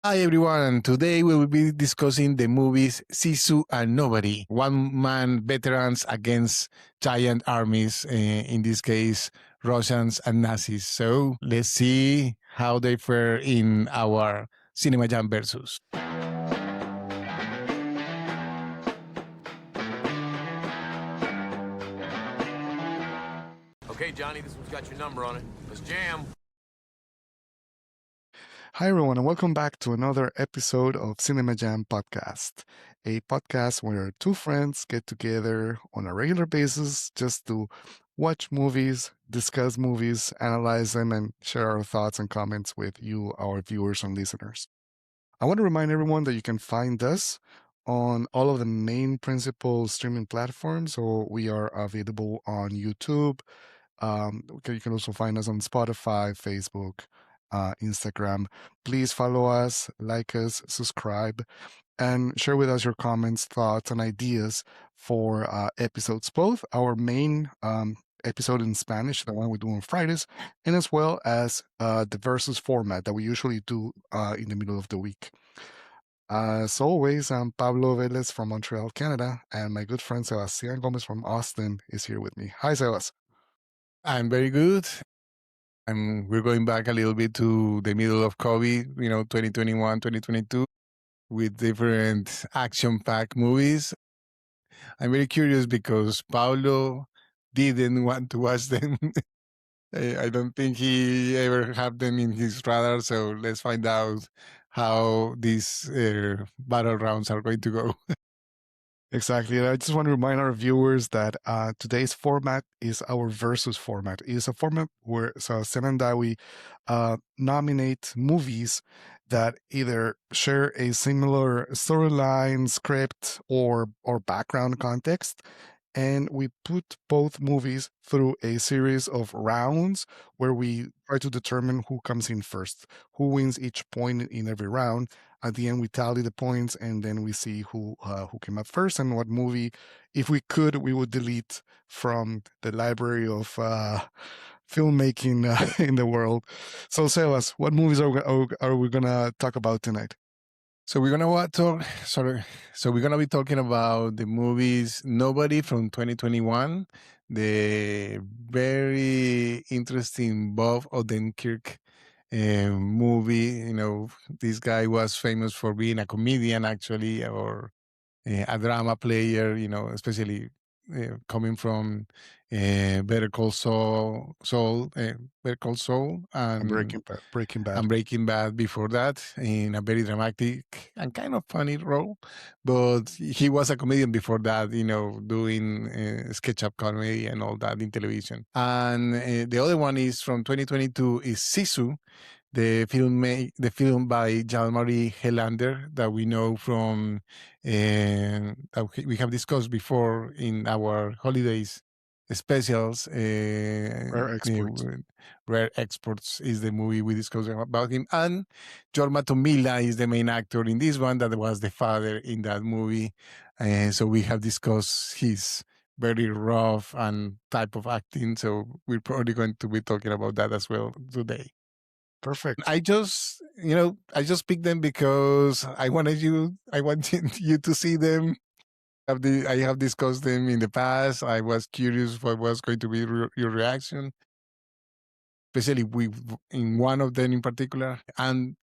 Hi everyone, today we will be discussing the movies Sisu and Nobody, one-man veterans against giant armies, in this case, Russians and Nazis. So let's see how they fare in our CinemaJam Versus. Okay, Johnny, this one's got your number on it. Let's jam. Hi, everyone, and welcome back to another episode of CinemaJam Podcast, a podcast where two friends get together on a regular basis just to watch movies, discuss movies, analyze them, and share our thoughts and comments with you, our viewers and listeners. I want to remind everyone that you can find us on all of the main principal streaming platforms. So we are available on YouTube. You can also find us on Spotify, Facebook, Instagram. Please follow us, like us, subscribe, and share with us your comments, thoughts, and ideas for episodes, both our main episode in Spanish, the one we do on Fridays, and as well as the versus format that we usually do in the middle of the week. As always, I'm Pablo Velez from Montreal, Canada, and my good friend Sebastian Gomez from Austin is here with me. Hi, Sebas. I'm very good. We're going back a little bit to the middle of COVID, 2021, 2022, with different action-packed movies. I'm very curious because Paulo didn't want to watch them. I don't think he ever had them in his radar. So let's find out how these battle rounds are going to go. Exactly. And I just want to remind our viewers that today's format is our versus format. It is a format where Sebastian and I, we nominate movies that either share a similar storyline, script, or background context. And we put both movies through a series of rounds where we try to determine who comes in first, who wins each point in every round. At the end, we tally the points, and then we see who came up first and what movie, if we could, we would delete from the library of filmmaking in the world. So, Sebas, what movies are we gonna talk about tonight? So we're gonna talk. Sorry. So we're gonna be talking about the movies Nobody from 2021, the very interesting Bob Odenkirk movie. This guy was famous for being a comedian, actually, or a drama player. Especially coming from Better Call Saul, Better Call Saul, and Breaking Bad. and Breaking Bad before that, in a very dramatic and kind of funny role. But he was a comedian before that, doing sketch-up comedy and all that in television. And the other one is from 2022 is Sisu, the film by Jean-Marie Helander that we know from that we have discussed before in our holidays specials. Rare Exports. Rare Exports is the movie we discussed about him, and Jorma Tommila is the main actor in this one. That was the father in that movie, so we have discussed his very rough and type of acting. So we're probably going to be talking about that as well today. Perfect. I just picked them because I wanted you to see them. I have discussed them in the past. I was curious what was going to be your reaction, especially in one of them in particular. And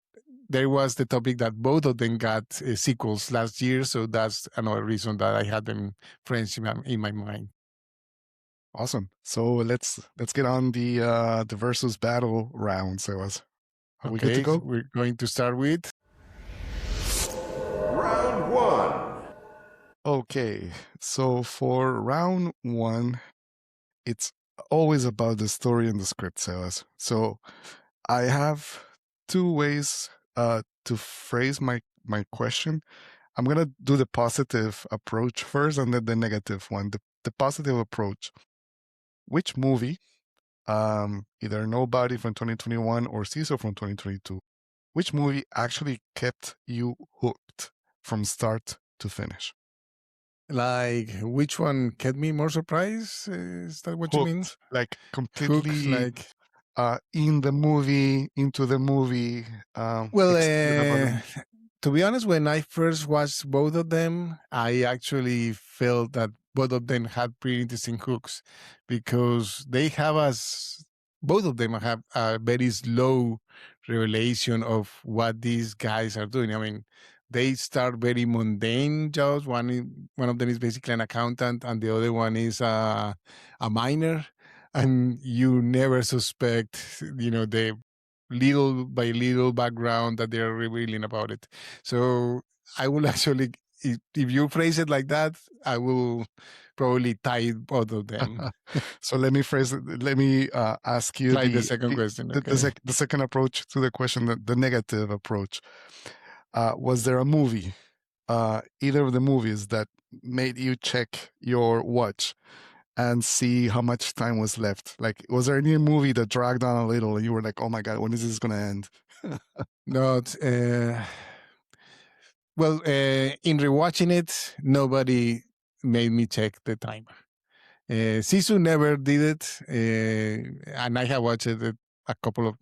there was the topic that both of them got sequels last year, so that's another reason that I had them fresh in my mind. Awesome. So let's get on the versus battle round. So are we good to go? We're going to start with Round one. Okay. So for round one, it's always about the story and the script, Sebas. So I have two ways to phrase my question. I'm gonna do the positive approach first, and then the negative one. The positive approach. Which movie, either Nobody from 2021 or Sisu from 2022, which movie actually kept you hooked from start to finish? like which one kept me more surprised? Is that what you mean? Hooked, like completely Hook, like in the movie, into the movie, Well, excited about them? to be honest, when I first watched both of them, I actually felt that both of them had pretty interesting hooks because they have us, both of them have a very slow revelation of what these guys are doing. I mean, they start very mundane jobs. One of them is basically an accountant, and the other one is a miner. And you never suspect, the little by little background that they're revealing about it. So I will actually, if you phrase it like that, I will probably tie both of them. So let me phrase it. Let me ask you Like the second question, okay? the second approach to the question, the negative approach. Was there a movie, either of the movies, that made you check your watch and see how much time was left? Like, was there any movie that dragged on a little and you were like, "Oh my god, when is this going to end?" Not well. In rewatching it, nobody made me check the timer. Sisu never did it, and I have watched it a couple of,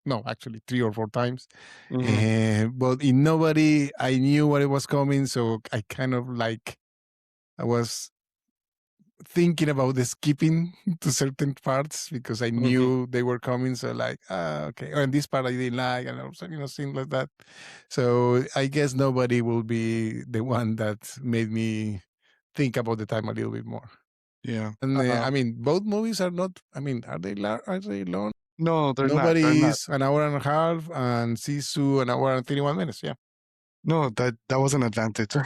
no, actually 3 or 4 times. But in nobody, I knew what it was coming, so I kind of like, I was thinking about the skipping to certain parts because I knew they were coming. So like, okay, or in this part I didn't like, and also, things like that. So I guess nobody will be the one that made me think about the time a little bit more. Yeah. And I mean, both movies are not. I mean, are they long? No, they're not. They're Nobody not. is an hour and a half, and Sisu an hour and 31 minutes. Yeah, No, that was an advantage.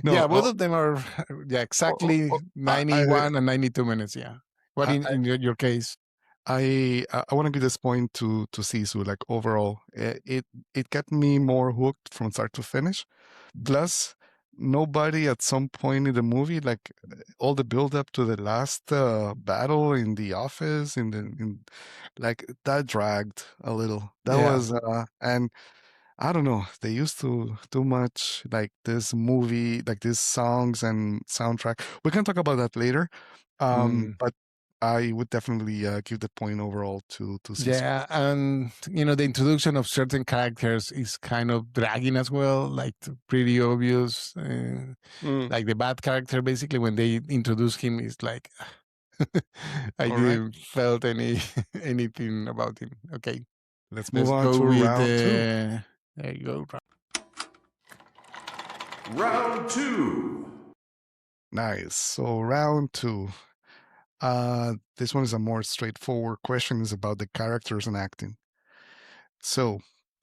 No, yeah, both of them are. Yeah, exactly I 91 and 92 minutes. Yeah. What I in your case? I want to give this point to Sisu. Like, overall, it kept me more hooked from start to finish. Plus, nobody at some point in the movie, like, all the build up to the last battle in the office, like, that dragged a little. That Yeah. was and I don't know. They used to do much, like, this movie, like these songs and soundtrack. We can talk about that later. Mm. But I would definitely give the point overall to Sisu. Yeah, and the introduction of certain characters is kind of dragging as well, like pretty obvious. Like the bad character, basically, when they introduce him, is like I All right, didn't felt anything about him. Okay, let's move let's on go to with round two. there you go. Round 2. Nice. So round two. This one is a more straightforward question. Is about the characters and acting. So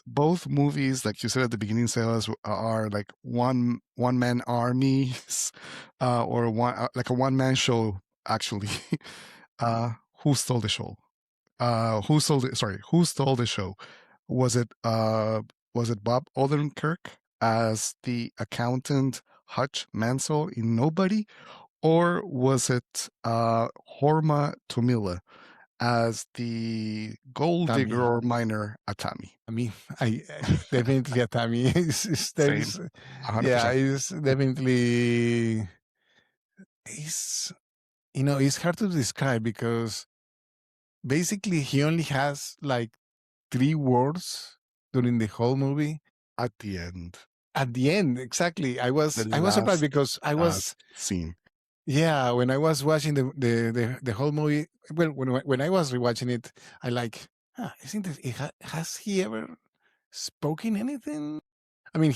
both movies, like you said at the beginning, Sebas, are like one man armies, or one like a one man show. Actually, who stole the show? Who stole the show? Was it Bob Odenkirk as the accountant Hutch Mansell in Nobody, or was it Jorma Tommila as the gold Tammy. digger or miner Atami? I mean, I definitely Tammy. There Same, is, yeah, 100%. it's definitely it's it's hard to describe because basically he only has like 3 words during the whole movie. At the end, At the end, exactly. I the was surprised last because I was, scene. yeah, when I was watching the whole movie. Well, when I was rewatching it, I like, isn't it? Has he ever spoken anything? I mean,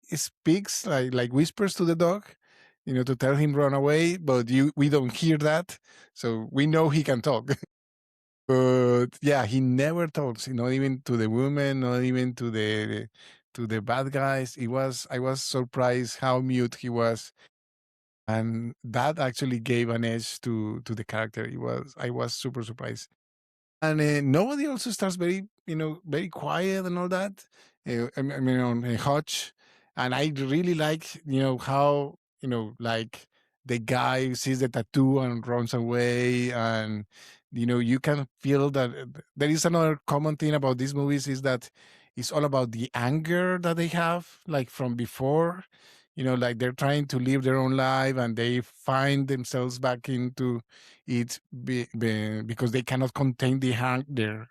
he speaks like whispers to the dog, to tell him run away, but we don't hear that, so we know he can talk. But yeah, he never talks, not even to the woman, not even to the bad guys. I was surprised how mute he was. And that actually gave an edge to the character. I was super surprised. And nobody also starts very, very quiet and all that. I mean, on Hutch, and I really like, how, like the guy sees the tattoo and runs away, and you can feel that there is another common thing about these movies is that it's all about the anger that they have, like from before. like they're trying to live their own life and they find themselves back into it because they cannot contain their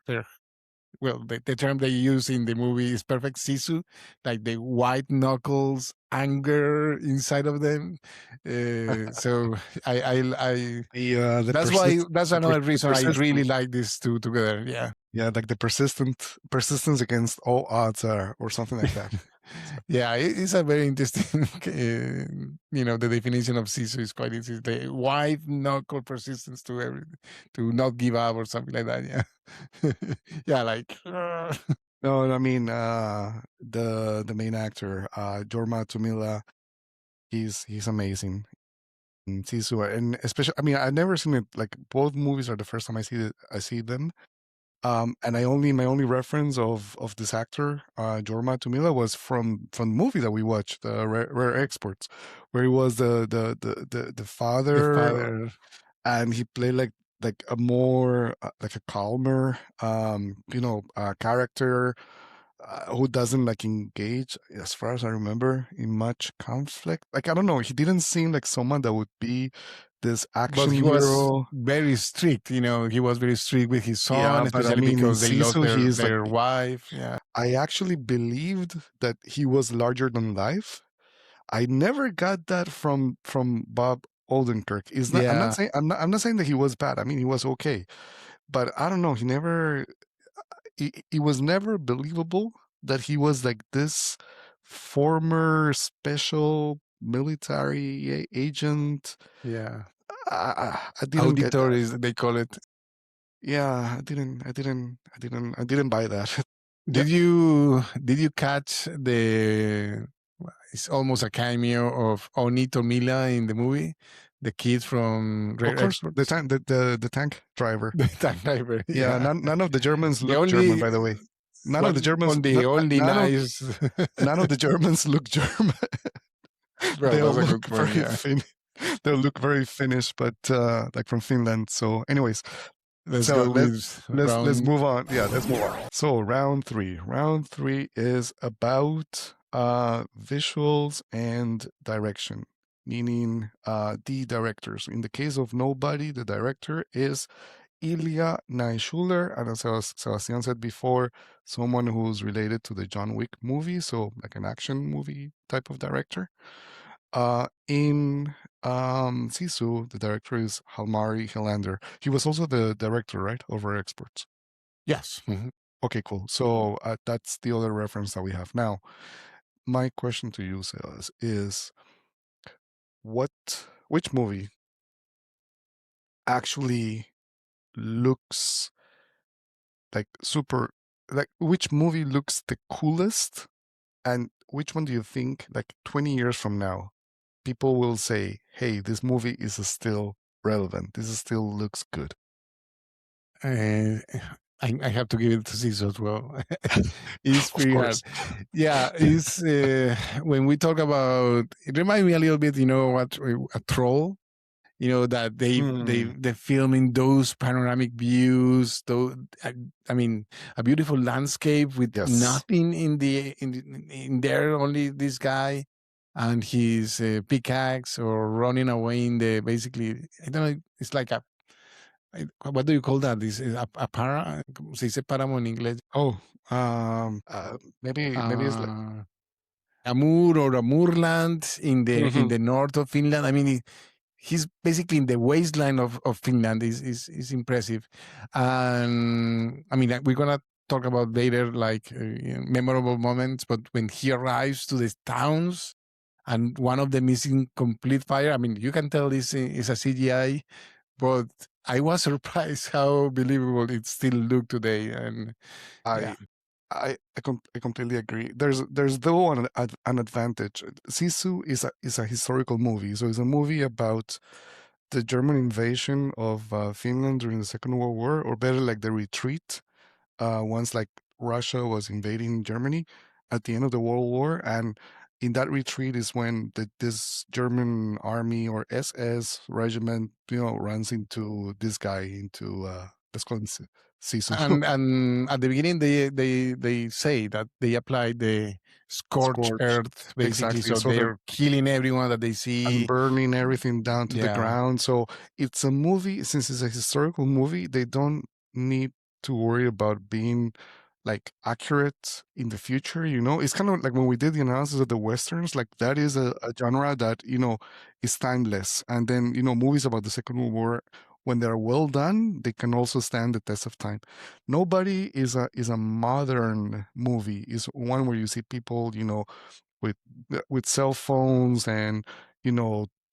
well, the term they use in the movie is perfect Sisu, like the white knuckles anger inside of them. So I The that's why that's another the reason I really persistence. like these two together. Yeah. Yeah, like the persistence against all odds, or something like that. So, Yeah, it's a very interesting, the definition of Sisu is quite easy. The white knuckle persistence to not give up or something like that. Yeah. Yeah, like, no, I mean, the main actor, Jorma Tommila, he's amazing in Sisu, and especially, I mean, I've never seen it. Like, both movies are the first time I see them. And my only reference of this actor, Jorma Tommila, was from the movie that we watched, Rare Exports, where he was the the father, father. and he played like a more like a calmer, character, who doesn't like engage, as far as I remember, in much conflict. Like, I don't know, he didn't seem like someone that would be this But action he was hero. very strict, he was very strict with his Yeah, son, but I especially mean, in because they lost Sisu, their he's like, their wife. Yeah. I actually believed that he was larger than life. I never got that from Bob Odenkirk. Is not I'm not Yeah. saying I'm not saying that he was bad. I mean, he was okay, but I don't know. He was never believable that he was like this former special military agent. Yeah. I didn't get that. Auditores, they call it. Yeah, I didn't buy that. Yeah, Did you catch it's almost a cameo of Oni Tomila in the movie, the kid from of Rare course, Exports? the tank driver. The tank driver. Yeah, Yeah. none of the Germans The look German, only by the way. None of the one Germans, on the only nice. none of the Germans look German. Well, They'll that's a good look point. very Yeah. They'll look very Finnish, but like from Finland. So, anyways, Let's so go with let's round. move on. Yeah, let's move on. So, round three. Round three is about visuals and direction, meaning the directors. In the case of Nobody, the director is Ilya Naishuller, and as Sebastian said before, someone who's related to the John Wick movie, so like an action movie type of director. In Sisu, the director is Halmari Helander. He was also the director, right, over Experts. Yes. Mhm. Okay, cool. So that's the other reference that we have. Now, my question to you, Sebas, is which movie actually looks like super, like which movie looks the coolest, and which one do you think, like 20 years from now, people will say, hey, this movie is still relevant, this still looks good? Uh, I have to give it to Sisu as well. It's Of pretty hard. course. Yeah, it's when we talk about it, remind me a little bit, what a troll. That they film in those panoramic views. Though I mean, a beautiful landscape with Yes. nothing in there, only this guy and his pickaxe, or running away in the basically. I don't know. It's like what do you call that? This is a para. ¿Cómo se dice páramo en inglés? Oh, maybe it's like, Uh, a moor or a moorland in Mhm. the north of Finland. I mean, he's basically in the wasteland of Finland. Is impressive, and I mean, we're gonna talk about later, like memorable moments. But when he arrives to the towns, and one of them is in complete fire. I mean, you can tell this is a CGI, but I was surprised how believable it still looked today. And yeah, I I completely agree. There's though an advantage. Sisu is a historical movie, so it's a movie about the German invasion of Finland during the Second World War, or better, like the retreat, once like Russia was invading Germany at the end of the World War, and in that retreat is when this German army or SS regiment, runs into this guy, into let's call him Sisu. And at the beginning, they say that they applied the scorched Scorch. earth, basically, Exactly. so So they're they're killing everyone that they and see. burning everything down to the Yeah, ground. So it's a movie, since it's a historical movie, they don't need to worry about being like accurate in the future. It's kind of like when we did the analysis of the westerns, like that is a genre that is timeless. And then movies about the Second World War, when they're well done, they can also stand the test of time. Nobody is a modern movie, is one where you see people with with cell phones and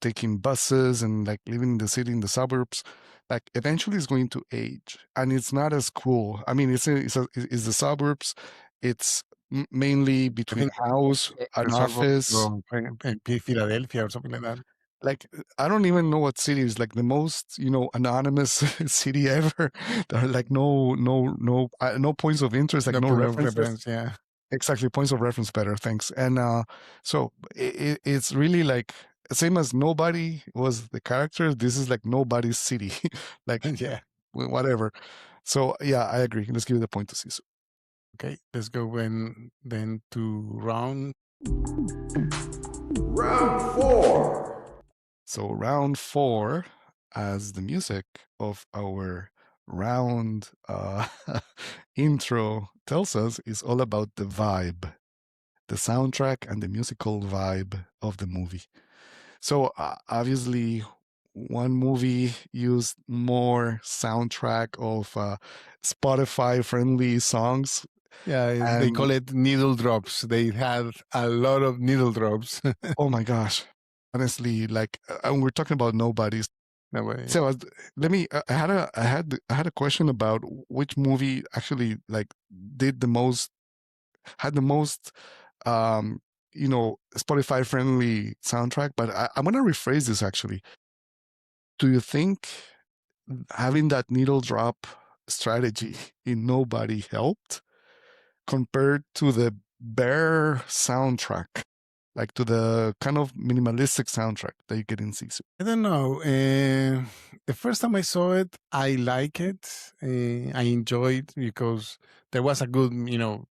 taking buses and like living in the city, in the suburbs. Like eventually it's going to age and it's not as cool. I mean, it's the suburbs. It's mainly I between think a house, an the suburbs office. from Philadelphia or something like that. Like I don't even know what city is like the most anonymous city ever. There are like no points of interest, like No no point of references. reference. Yeah, Exactly, points of reference better, thanks. And so it's really like same as Nobody was the character. This is like Nobody's city, like yeah. whatever. So yeah, I agree. Let's give the point to Sisu. Okay, let's go then to round. Round 4. So round 4, as the music of our round intro tells us, is all about the vibe, the soundtrack, and the musical vibe of the movie. So obviously, one movie used more soundtrack of Spotify-friendly songs, Yeah, they and call it needle drops. They had a lot of needle drops. oh my gosh, honestly, like, and we're talking about Nobodies. No way. So let me. I had a question about which movie actually like did the most, had the most, um, Spotify-friendly soundtrack. But I'm gonna rephrase this actually. Do you think having that needle drop strategy in Nobody helped compared to the bare soundtrack, like to the kind of minimalistic soundtrack that you get in Sisu? I don't know. The first time I saw it, I like it. I enjoyed because there was a good,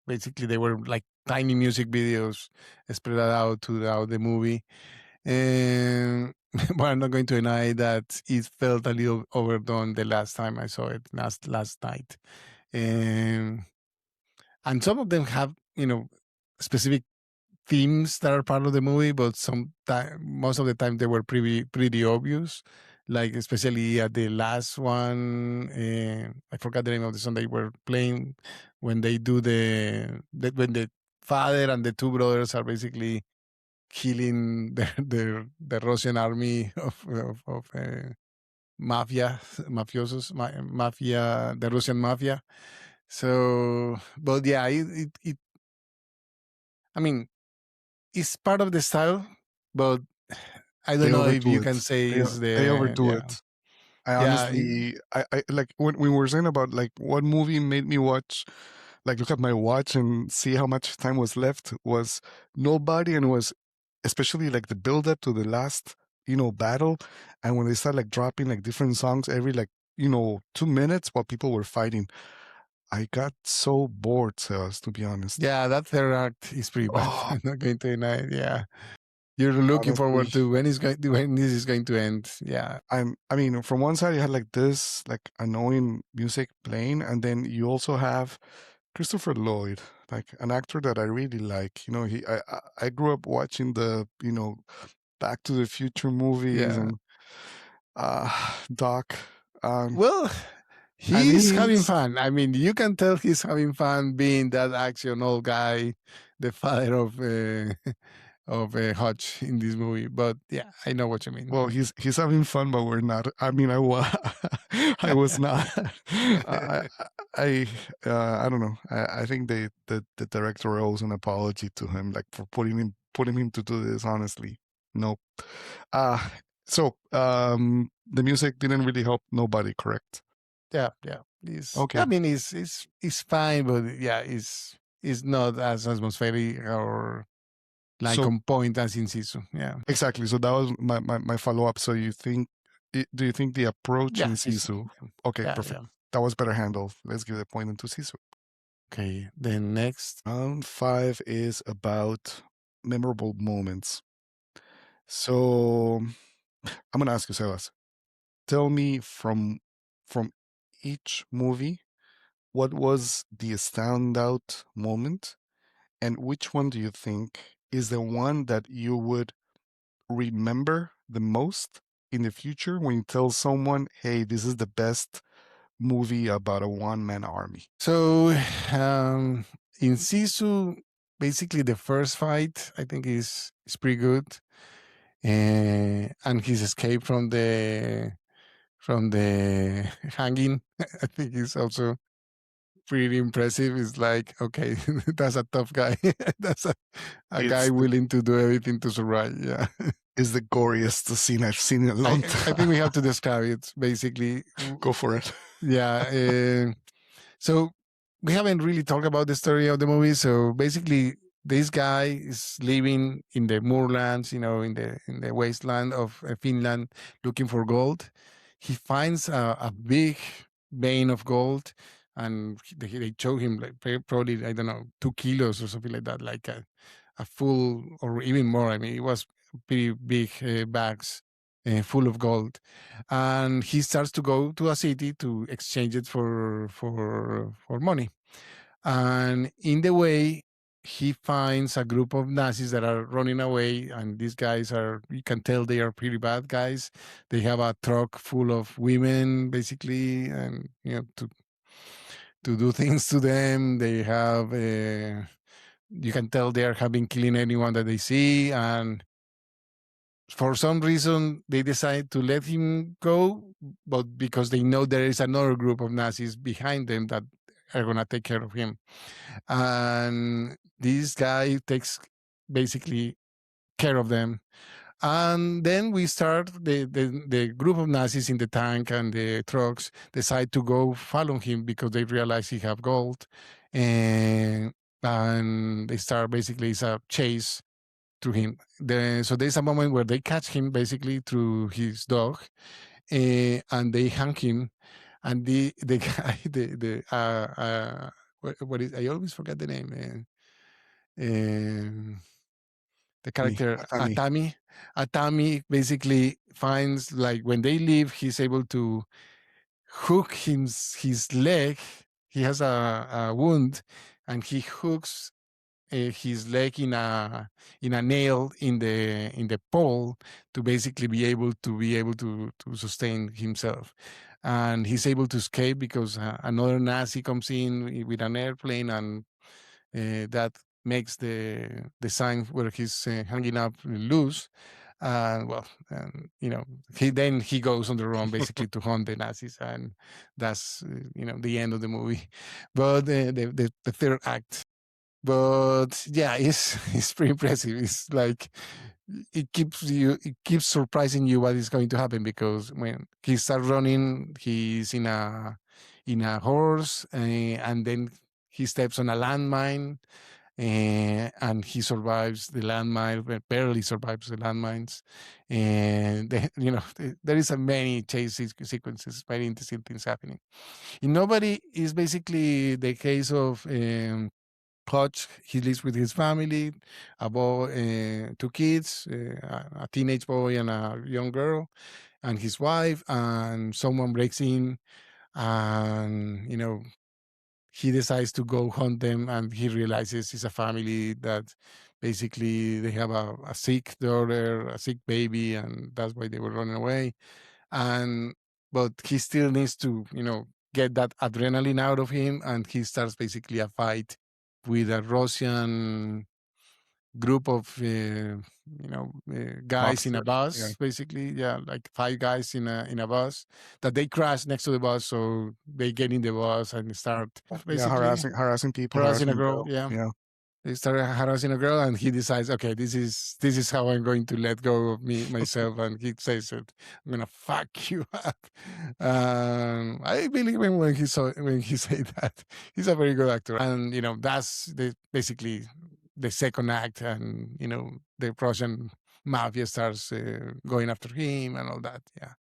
basically they were like tiny music videos spread out throughout the movie. And but I'm not going to deny that it felt a little overdone the last time I saw it, last night. And some of them have, specific themes that are part of the movie, but most of the time they were pretty obvious. Like especially at the last one, I forgot the name of the song they were playing when they do when the father and the two brothers are basically killing the Russian army of mafia, the Russian mafia. So, but yeah, I mean, it's part of the style, but I don't They know if overdo you can it. say They is they the overdo it. I yeah honestly, I like when we were saying about like what movie made me watch, like look at my watch and see how much time was left, was Nobody, and was especially like the build up to the last, battle, and when they start like dropping like different songs every like 2 minutes while people were fighting. I got so bored, Sebas, to be honest. yeah that third act is pretty bad. Oh, I'm not going to deny it. Yeah, you're looking honestly. forward to when this is going to end. Yeah, I mean, from one side you had like this like annoying music playing, and then you also have Christopher Lloyd, like an actor that I really like. I grew up watching the Back to the Future movies yeah. and Doc, Well, and he's having he's fun. I mean, you can tell he's having fun being that action old guy, the father of of Hutch in this movie. But yeah, I know what you mean. well, he's having fun, but we're not. I mean, I was not. I I I don't know. I think the director owes an apology to him, like for putting him to do this. Honestly, no. Uh so the music didn't really help Nobody, correct? Yeah. I Okay. mean, it's fine, but yeah, it's not as atmospheric or like So on point as in Sisu. Yeah, exactly. So that was my follow up. So do you think the approach yeah, in it's Sisu? Okay, yeah, perfect. yeah. That was better handled. Let's give the point to Sisu. Okay, then next. Round 5 is about memorable moments. So I'm gonna ask you, Sebas. Tell me from each movie, what was the standout moment, and which one do you think is the one that you would remember the most in the future when you tell someone, "Hey, this is the best movie about a one-man army"? So in Sisu, basically the first fight I think is pretty good, and his escape from the hanging I think is also pretty impressive. It's like, okay, that's a tough guy. That's a guy It's the willing to do everything to survive. Yeah. is the goriest scene I've seen in a long I think we time. have to describe it basically. Go for it. Yeah. So we haven't really talked about the story of the movie. So basically, this guy is living in the moorlands, in the wasteland of Finland, looking for gold. He finds a big vein of gold, and they show him like probably, I don't know, 2 kilos or something like that, like a full or even more. I mean, it was pretty big bags full of gold, and he starts to go to a city to exchange it for money. And in the way, he finds a group of Nazis that are running away, and these guys are, you can tell they are pretty bad guys. They have a truck full of women, basically, and to do things to them. They have you can tell they have been killing anyone that they see, and for some reason they decide to let him go, but because they know there is another group of Nazis behind them that are gonna take care of him, and this guy takes basically care of them. And then we start the group of Nazis in the tank and the trucks decide to go follow him because they realize he have gold, and they start basically, it's a chase through him. So there's a moment where they catch him basically through his dog, and they hang him, and the guy what is, I always forget the name. The Me, character Atami. Atami basically finds, like, when they leave, he's able to hook his leg. He has a wound, and he hooks his leg in a nail in the pole to basically be able to sustain himself, and he's able to escape because another Nazi comes in with an airplane, and that makes the sign where he's hanging up loose. Well, he goes on the run basically to hunt the Nazis, and that's the end of the movie. But the third act, but yeah, it's pretty impressive. It's like it keeps surprising you what is going to happen, because when he starts running, he's in a horse, and then he steps on a landmine, and he survives the landmine, barely survives the landmines, and there is a many chase sequences, very interesting things happening. In Nobody is basically the case of Hutch. He lives with his family, a boy, 2 kids, a teenage boy and a young girl, and his wife. And someone breaks in, and he decides to go hunt them, and he realizes it's a family that basically they have a sick daughter, a sick baby, and that's why they were running away. And but he still needs to get that adrenaline out of him, and he starts basically a fight with a Russian group of guys in a Mobsters. Yeah. bus, basically. Yeah, like 5 guys in a bus, that they crash next to the bus, so they get in the bus and start Yeah, basically harassing people, harassing a harassing girl. girl. Yeah, Yeah. they started harassing a girl, and he decides, okay, this is how I'm going to let go of myself. And he says it, I'm gonna fuck you up. I believe him when he said that. He's a very good actor, and that's basically the second act, and the Russian mafia starts going after him and all that. Yeah,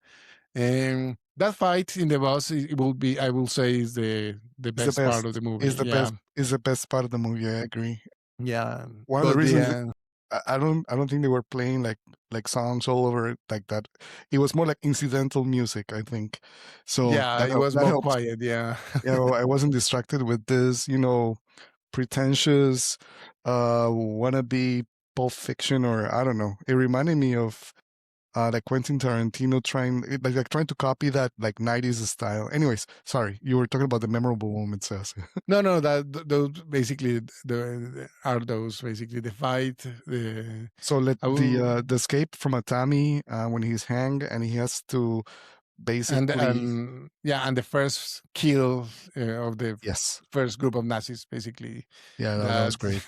And that fight in the bus, it will be, I will say, is the It's the best part best. of the movie. Is the Yeah, best. Is the best part of the movie. I agree. yeah. One of the But reasons yeah, I don't think they were playing like songs all over it like that. It was more like incidental music, I think. So yeah, it was that more helps. quiet. Yeah, You know, I wasn't distracted with this, pretentious wannabe Pulp Fiction, or I don't know. It reminded me of like Quentin Tarantino like trying to copy that like 90s style. Anyways, sorry, you were talking about the memorable moments. Yes. no, no, those basically are those basically the fight. So let I will, the escape from Atami when he's hanged and he has to basically, and yeah, and the first kill of the yes, first group of Nazis, basically, yeah, that was that great.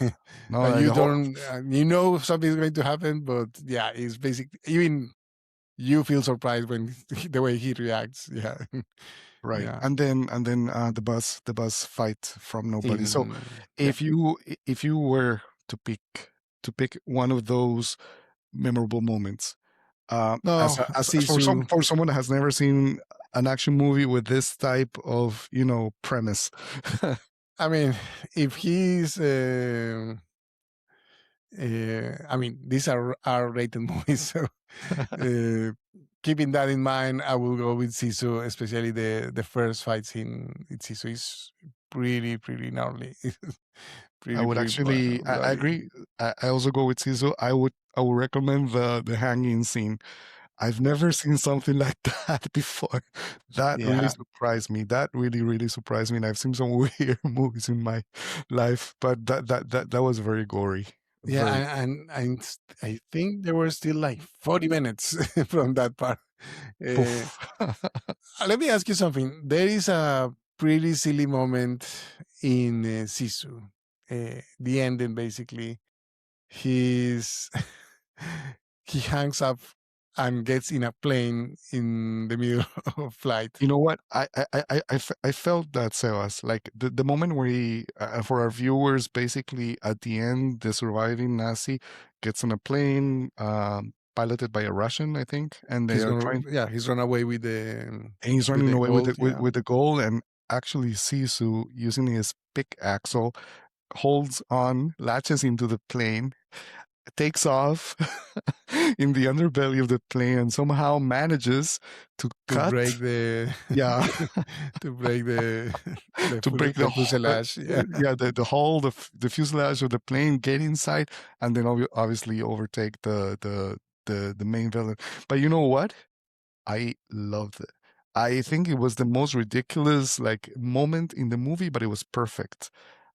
No, that like you the whole don't, you know something's going to happen, but yeah, it's basically even you feel surprised when the way he reacts. Yeah, right, yeah. and then the bus fight from nobody. So In yeah, if you were to pick one of those memorable moments, no, as Sisu. for someone that has never seen an action movie with this type of premise. I mean, if he's, I mean, these are R-rated movies, so uh, keeping that in mind, I will go with Sisu, especially the first fight scene. In Sisu is pretty gnarly, I would pretty actually, I bloody. agree. I also go with Sisu. I would recommend the hanging scene. I've never seen something like that before. That really Yeah, surprised me. That really surprised me. And I've seen some weird movies in my life, but that was very gory. yeah, Very. I think there were still like 40 minutes from that part. Uh, Poof. Let me ask you something. There is a pretty silly moment in Sisu. The ending, basically, he's he hangs up and gets in a plane in the middle of flight. You know what? I felt that, Sebas. Like the moment where for our viewers, basically at the end, the surviving Nazi gets on a plane, piloted by a Russian, I think, and they He's are gonna, trying, yeah, he's run away and he's with running the away gold. Yeah, with the goal, and actually Sisu, using his pickaxe, holds on, latches into the plane, takes off in the underbelly of the plane, and somehow manages to to cut, break the yeah, to break to break the fuselage. Yeah, the hull, the fuselage of the plane, get inside, and then obviously overtake the main villain. But you know what? I loved it. I think it was the most ridiculous like moment in the movie, but it was perfect.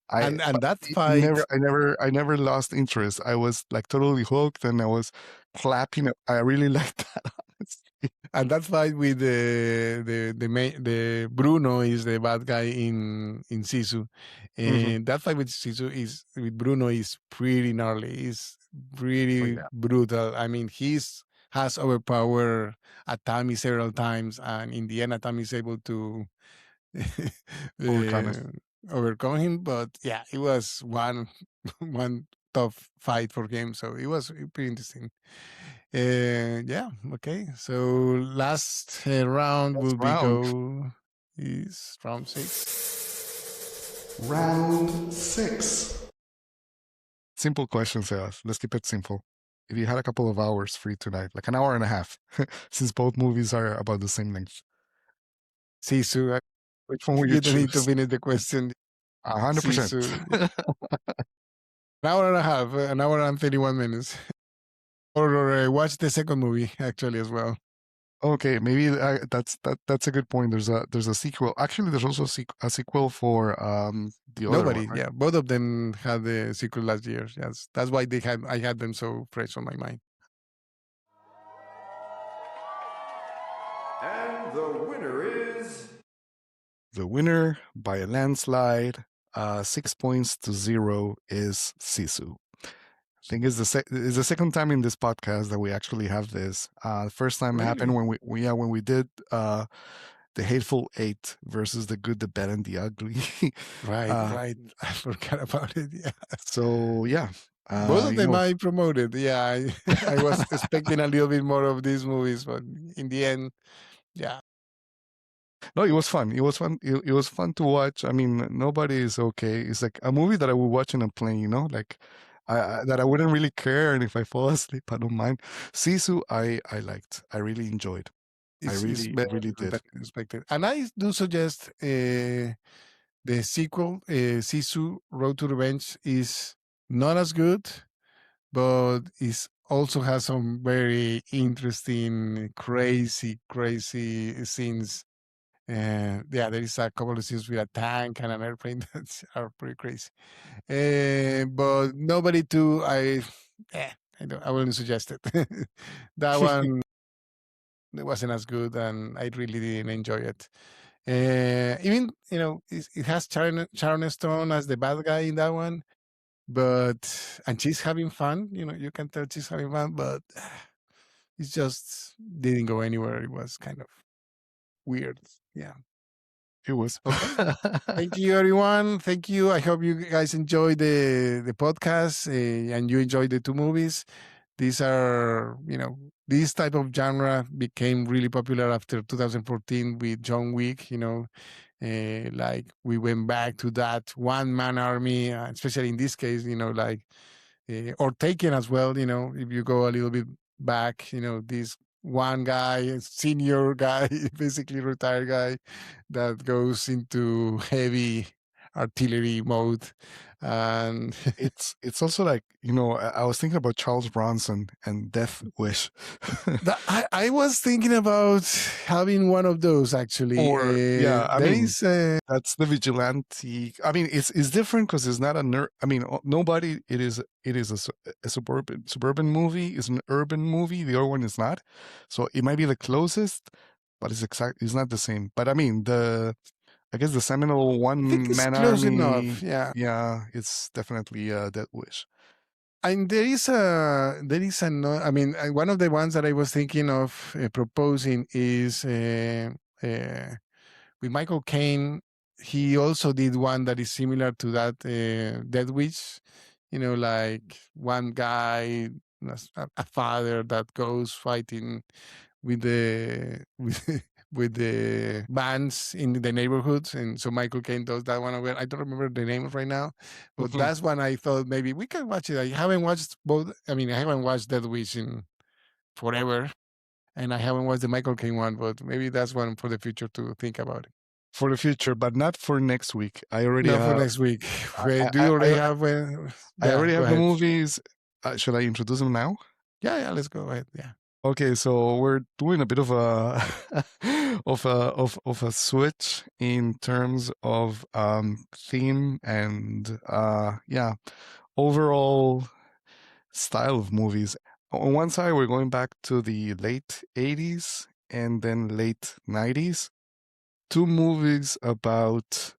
and that Never, fight I never lost interest. I was like totally hooked, and I was clapping. I really liked that. Honestly. and that fight with the Bruno is the bad guy in Sisu, Hmm. and that fight with Sisu is with Bruno is pretty gnarly. It's Oh pretty yeah, brutal. I mean, he's has overpowered Atami several times, and in the end, Atami is able to overcome it. uh, overcome him. But yeah, it was one one tough fight for him, so it was pretty interesting. Yeah, okay. So last round Last will be round, go is round 6. round six. Simple question, Sebas. Let's keep it simple. If you had a couple of hours free tonight, like an hour and a half, since both movies are about the same length, Sisu, which one would you you don't need to choose? finish the question. 100%. Sisu, an hour and a half, an hour and 31 minutes. Or watch the second movie actually as well. Okay, maybe that's a good point. There's a sequel. Actually, there's also a sequel for the other one, Nobody, right? yeah, both of them had the sequel last year. Yes, that's why they had I had them so fresh on my mind. And the winner is. The winner by a landslide, 6 points to 0, is Sisu. I think it's the second time in this podcast that we actually have this. The first time happened Really? when when we did the Hateful Eight versus the Good, the Bad, and the Ugly. Right, uh, right. I forgot about it. Yeah. so yeah, Both of you them know, I promoted. Yeah, I, I was expecting a little bit more of these movies, but in the end, Yeah, No, it was fun. It was fun. It was fun to watch. I mean, nobody is okay. It's like a movie that I would watch on a plane. Like that I wouldn't really care, and if I fall asleep, I don't mind. Sisu, I liked. I really enjoyed. I it's really better really did. than expected. And I do suggest the sequel, Sisu Road to Revenge, is not as good, but is also has some very interesting, crazy scenes. Yeah, there is a couple of scenes with a tank and an airplane that are pretty crazy. But nobody too. I don't. I wouldn't suggest it. That one, it wasn't as good, and I really didn't enjoy it. Even it has Sharon Stone as the bad guy in that one, but and she's having fun. You can tell she's having fun, but it just didn't go anywhere. It was kind of weird. Yeah. It was. Okay. Thank you, everyone. Thank you. I hope you guys enjoyed the podcast and you enjoyed the two movies. These are, this type of genre became really popular after 2014 with John Wick. Like we went back to that one man army, especially in this case, like or Taken as well. If you go a little bit back, this one guy, senior guy, basically retired guy, that goes into heavy artillery mode, and It's also like I was thinking about Charles Bronson and Death Wish, I was thinking about having one of those actually. or yeah, I There mean is that's the vigilante. I mean it's different because it's not I mean nobody. It is a suburban movie. It's an urban movie. The other one is not. So it might be the closest, but it's not the same. But I mean I guess the seminal I think one it's man close enough. army. Yeah. Yeah, it's definitely Death Wish. And there is no. I mean, one of the ones that I was thinking of proposing is uh, with Michael Caine. He also did one that is similar to that Dead Wish. Like one guy, a father that goes fighting with the with the bands in the neighborhoods, and so Michael Caine does that one. I don't remember the name right now, but Mhm. that's one I thought maybe we can watch it. I haven't watched both. I mean, I haven't watched Dead Wish in forever, and I haven't watched the Michael Caine one, but maybe that's one for the future to think about it. For the future, but not for next week. I already Not for have. next week. I Do I, you already I, have? I Yeah, already go have the ahead. movies. Should I introduce them now? Yeah, let's go ahead. Yeah. Okay, so we're doing a bit of a of a switch in terms of theme and yeah, overall style of movies. On one side, we're going back to the late 80s and then late 90s. Two movies about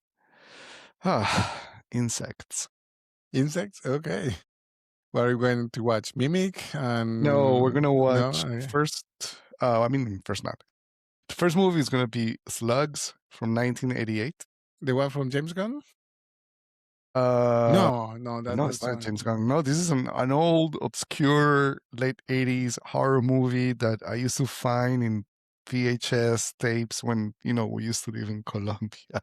insects. Insects. Okay. What are you going to watch? Mimic No, we're and gonna no. watch Okay. first. I mean, first not. The first movie is gonna be Slugs from 1988. The one from James Gunn? Uh, No, no, that's it's not the James Gunn. No, this is an old, obscure late 80s horror movie that I used to find in VHS tapes when we used to live in Colombia,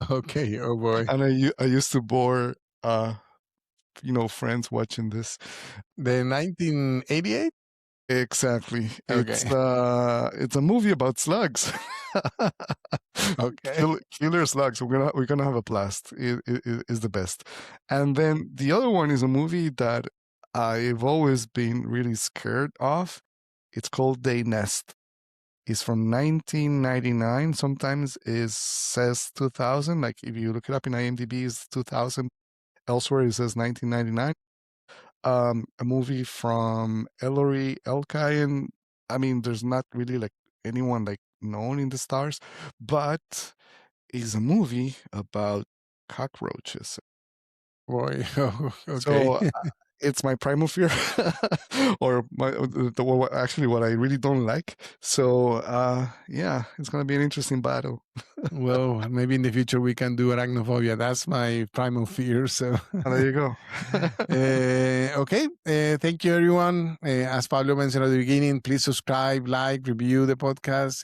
okay. Oh boy, and I used to bore friends watching this. the 1988. Exactly. Okay, It's a movie about slugs. okay. Killer slugs. We're gonna have a blast. It is the best. And then the other one is a movie that I've always been really scared of. It's called They Nest. It's from 1999. Sometimes it says 2000. Like if you look it up in IMDb, it's 2000. Elsewhere it says 1999. A movie from Ellery Elkian. I mean, there's not really like anyone like known in the stars, but it's a movie about cockroaches. Boy, oh, okay. So it's my primal fear, or actually what I really don't like. So yeah, it's gonna be an interesting battle. Well, maybe in the future we can do arachnophobia. That's my primal fear. So There you go. okay. Thank you, everyone. As Pablo mentioned at the beginning, please subscribe, like, review the podcast,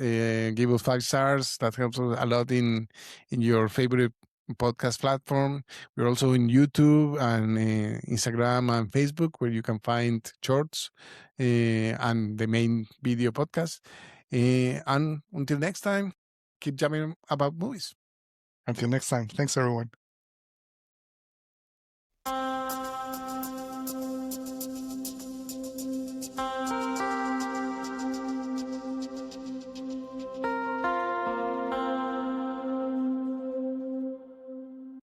give us 5 stars. That helps us a lot in your favorite podcast platform. We're also in YouTube and Instagram and Facebook, where you can find shorts and the main video podcast. And until next time, keep jamming about movies. Until next time, thanks everyone.